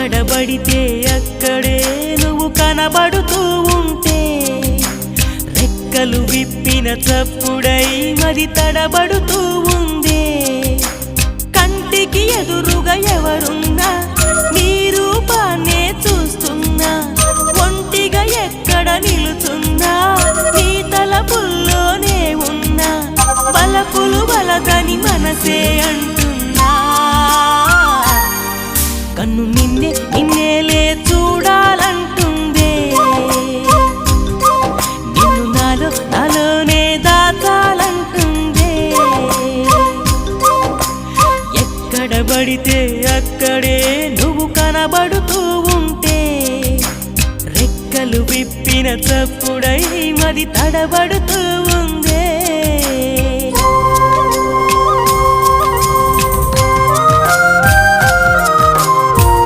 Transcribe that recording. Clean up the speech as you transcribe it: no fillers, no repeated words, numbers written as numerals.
ఎక్కడబడితే అక్కడే నువ్వు కనబడుతూ ఉంటే రెక్కలు విప్పిన చప్పుడై మది తడబడుతూ ఉందే కంటికి ఎదురుగా ఎవరున్నా నీ రూపాన్నే చూస్తున్నా ఒంటిగా ఎక్కడ నిలుచున్నా నీ తలపుల్లోనే ఉన్నా బలపులు బలదని మనసే అంటున్నా కన్ను నిన్నేలే చూడాలంటుందే నిన్ను నాలోనే దాచాలంటుందే ఎక్కడబడితే అక్కడే నువ్వు కనబడుతూ ఉంటే రెక్కలు విప్పిన చప్పుడై మది తడబడుతూ